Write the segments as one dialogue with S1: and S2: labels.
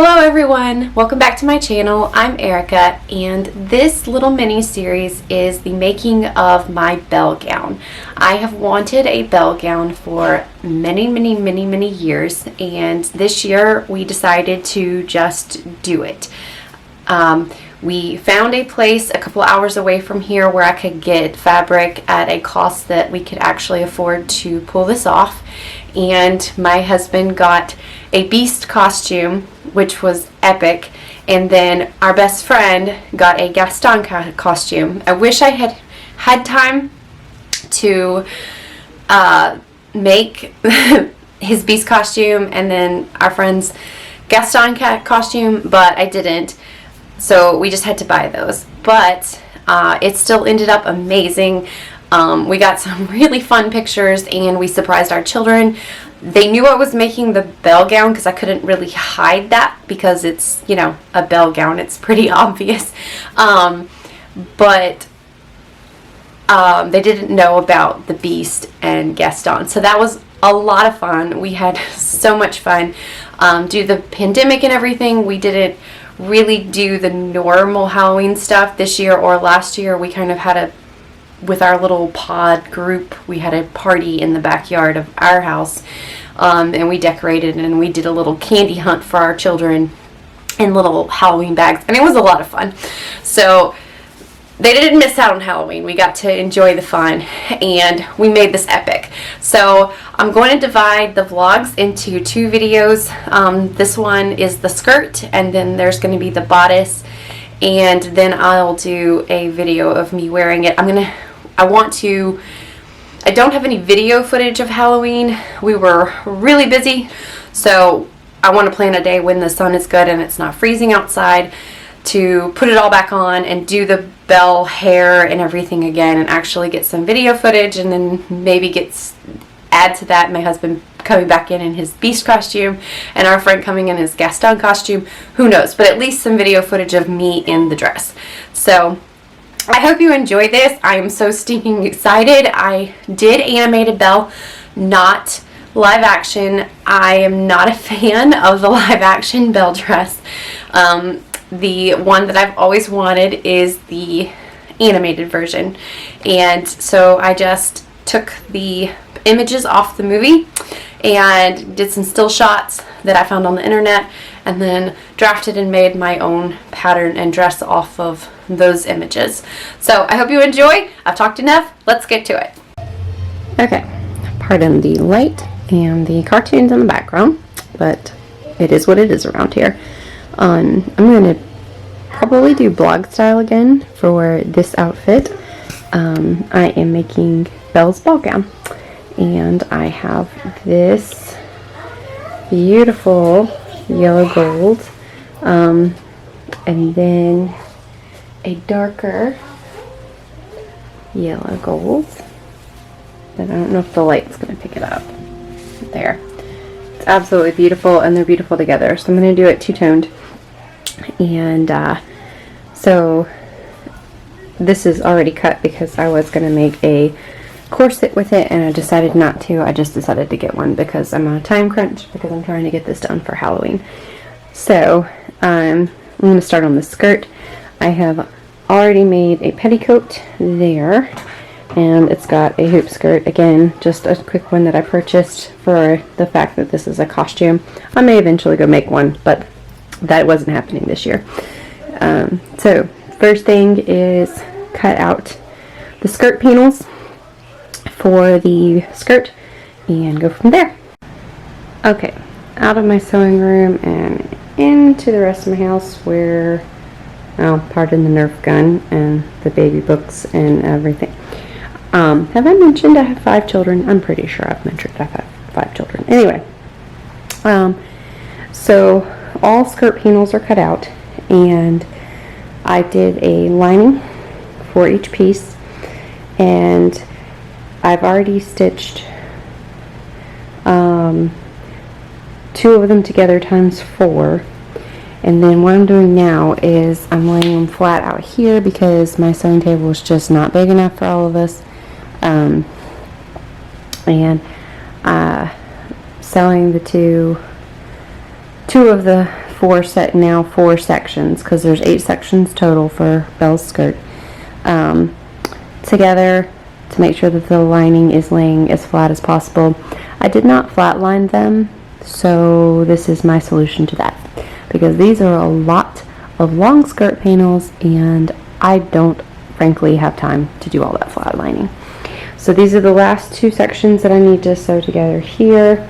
S1: Hello everyone, welcome back to my channel. I'm Erica and this little mini series is the making of my bell gown. I have wanted a bell gown for many years, and this year we decided to just do it. We found a place a couple hours away from here where I could get fabric at a cost that we could actually afford to pull this off, and my husband got a beast costume, which was epic, and then our best friend got a Gaston costume. I wish I had had time to make his beast costume and then our friend's Gaston costume, but I didn't. So we just had to buy those, but it still ended up amazing. We got some really fun pictures and we surprised our children. They knew I was making the bell gown because I couldn't really hide that because it's, you know, a bell gown. It's pretty obvious. But they didn't know about the Beast and Gaston. So that was a lot of fun. We had so much fun. Due to the pandemic and everything, we didn't really do the normal Halloween stuff this year or last year. We kind of had with our little pod group, we had a party in the backyard of our house, and we decorated and we did a little candy hunt for our children in little Halloween bags, and it was a lot of fun. So they didn't miss out on Halloween. We got to enjoy the fun, and we made this epic. So I'm going to divide the vlogs into two videos. This one is the skirt, and then there's going to be the bodice, and then I'll do a video of me wearing it. I don't have any video footage of Halloween. We were really busy, so I want to plan a day when the sun is good and it's not freezing outside to put it all back on and do the bell hair and everything again and actually get some video footage, and then maybe add to that my husband coming back in his Beast costume and our friend coming in his Gaston costume. Who knows, but at least some video footage of me in the dress. So I hope you enjoy this. I am so stinking excited. I did animated Belle, not live action. I am not a fan of the live action Belle dress. The one that I've always wanted is the animated version, and so I just took the images off the movie and did some still shots that I found on the internet, and then drafted and made my own pattern and dress off of those images. So I hope you enjoy. I've talked enough. Let's get to it. Okay, pardon the light and the cartoons in the background, but it is what it is around here. I'm going to probably do blog style again for this outfit. I am making Belle's ball gown, and I have this beautiful yellow gold, and then a darker yellow gold, but I don't know if the light's going to pick it up. There. It's absolutely beautiful, and they're beautiful together, so I'm going to do it two-toned. And so this is already cut because I was going to make a corset with it, and I decided not to. I just decided to get one because I'm on a time crunch because I'm trying to get this done for Halloween. So I'm going to start on the skirt. I have already made a petticoat there, and it's got a hoop skirt. Again, just a quick one that I purchased for the fact that this is a costume. I may eventually go make one, but that wasn't happening this year. So first thing is cut out the skirt panels for the skirt and go from there. Okay, out of my sewing room and into the rest of my house where, well, pardon the Nerf gun and the baby books and everything. Have I mentioned I have 5 children? I'm pretty sure I've mentioned I have 5 children. Anyway, so all skirt panels are cut out, and I did a lining for each piece, and I've already stitched 2 of them together times 4, and then what I'm doing now is I'm laying them flat out here because my sewing table is just not big enough for all of us, and sewing the two of the 4 sections, because there's 8 sections total for Belle's skirt, together to make sure that the lining is laying as flat as possible. I did not flatline them, so this is my solution to that, because these are a lot of long skirt panels and I don't frankly have time to do all that flat lining. So these are the last 2 sections that I need to sew together here.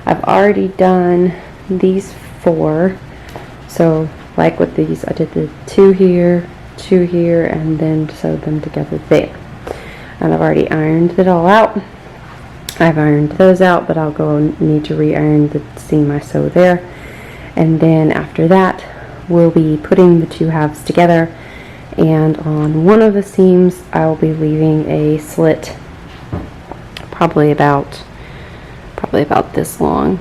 S1: I've already done these 4. So like with these, I did the 2 here, 2 here, and then sewed them together there. And I've already ironed it all out. I've ironed those out, but I'll go need to re-iron the seam I sewed there. And then after that, we'll be putting the 2 halves together. And on one of the seams, I will be leaving a slit, probably about this long,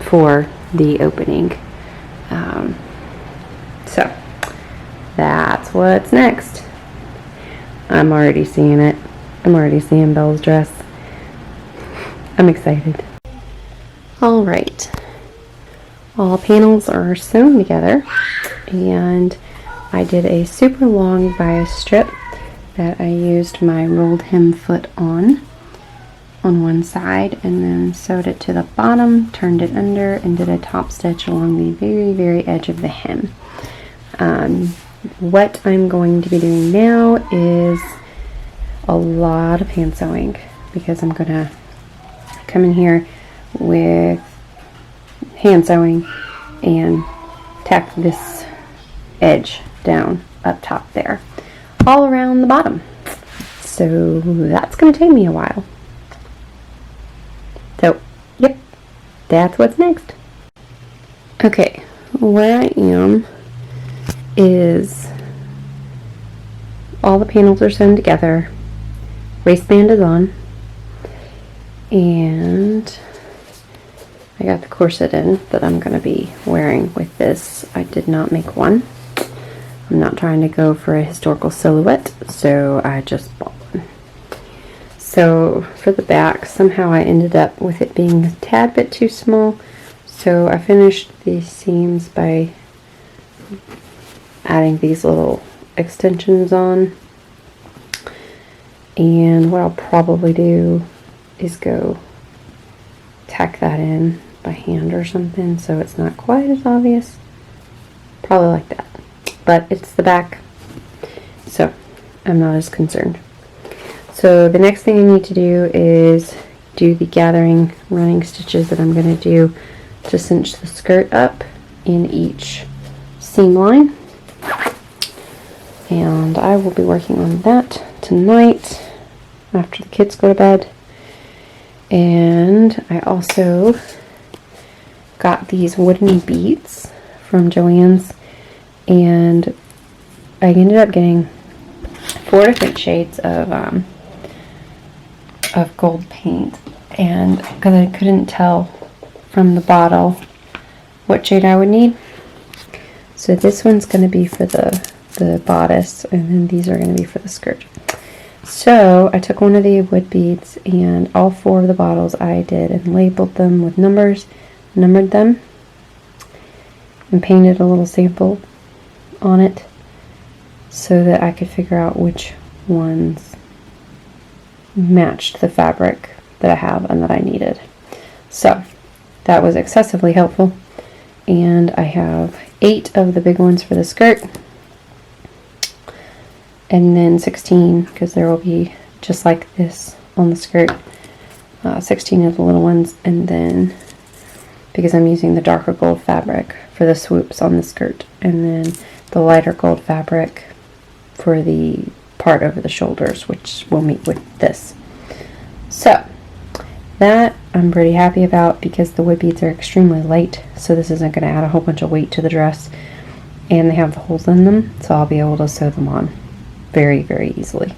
S1: for the opening. So that's what's next. I'm already seeing it. I'm already seeing Belle's dress. I'm excited. All right. All panels are sewn together, and I did a super long bias strip that I used my rolled hem foot on one side, and then sewed it to the bottom, turned it under, and did a top stitch along the very, very edge of the hem. What I'm going to be doing now is a lot of hand sewing, because I'm gonna come in here with hand sewing and tack this edge down up top there, all around the bottom. So that's going to take me a while. So, yep, that's what's next. Okay, where I am is all the panels are sewn together, waistband is on, and I got the corset in that I'm going to be wearing with this. I did not make one. I'm not trying to go for a historical silhouette, so I just bought one. So for the back, somehow I ended up with it being a tad bit too small, so I finished these seams by adding these little extensions on. And what I'll probably do is go tack that in by hand or something, so it's not quite as obvious. Probably like that, but it's the back, so I'm not as concerned. So the next thing I need to do is do the gathering running stitches that I'm going to do to cinch the skirt up in each seam line, and I will be working on that tonight after the kids go to bed. And I also got these wooden beads from Joann's, and I ended up getting 4 different shades of gold paint, and because I couldn't tell from the bottle what shade I would need. So this one's going to be for the bodice, and then these are going to be for the skirt. So I took one of the wood beads, and all 4 of the bottles I did and labeled them with numbers, numbered them, and painted a little sample on it so that I could figure out which ones matched the fabric that I have and that I needed. So that was excessively helpful, and I have 8 of the big ones for the skirt, and then 16, because there will be just like this on the skirt, 16 of the little ones, and then because I'm using the darker gold fabric for the swoops on the skirt, and then the lighter gold fabric for the part over the shoulders, which will meet with this. So that I'm pretty happy about, because the wood beads are extremely light, so this isn't going to add a whole bunch of weight to the dress, and they have the holes in them, so I'll be able to sew them on very, very easily.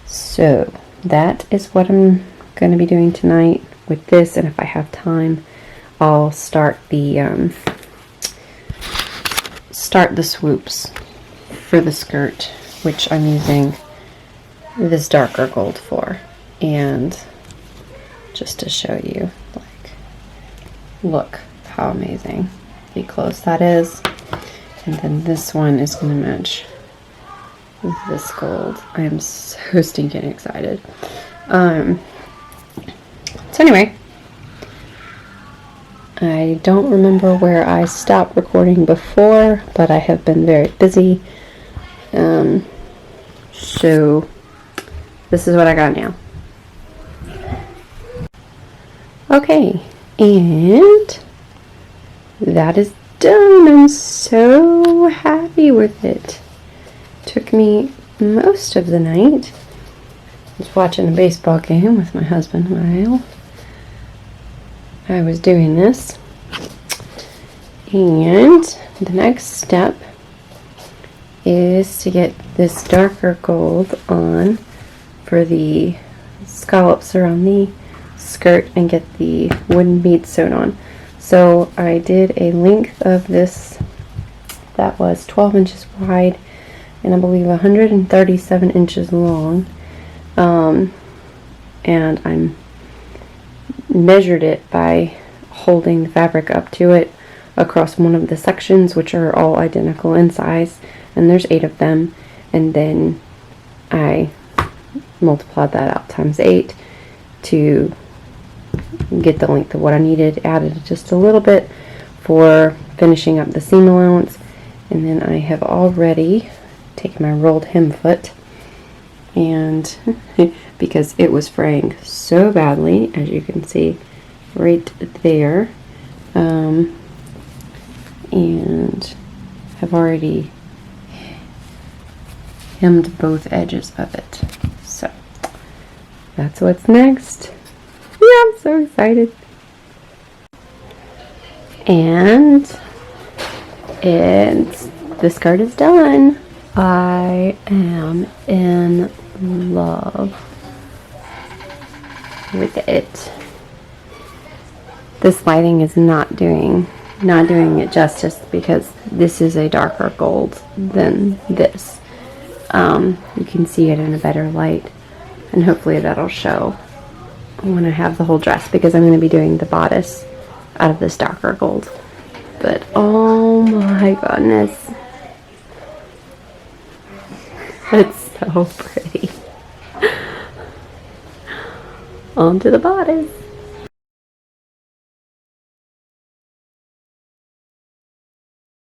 S1: So that is what I'm going to be doing tonight with this, and if I have time, I'll start the swoops for the skirt, which I'm using this darker gold for. And just to show you, like, look, how amazing the close that is. And then this one is going to match with this gold. I am so stinking excited. So anyway, I don't remember where I stopped recording before, but I have been very busy. So this is what I got now. Okay, and that is done. I'm so happy with it. Took me most of the night. I was watching a baseball game with my husband while I was doing this. And the next step is to get this darker gold on for the scallops around the skirt and get the wooden beads sewed on. So I did a length of this that was 12 inches wide and I believe 137 inches long. And I measured it by holding the fabric up to it across one of the sections, which are all identical in size, and there's 8 of them, and then I multiplied that out times 8 to get the length of what I needed, added just a little bit for finishing up the seam allowance, and then I have already taken my rolled hem foot, and because it was fraying so badly, as you can see right there, and have already hemmed both edges of it. So that's what's next. Yeah, I'm so excited. And the skirt is done. I am in love with it. This lighting is not doing it justice because this is a darker gold than this. You can see it in a better light, and hopefully that'll show when I have the whole dress, because I'm going to be doing the bodice out of this darker gold. But oh my goodness, it's so pretty. On to the bodice.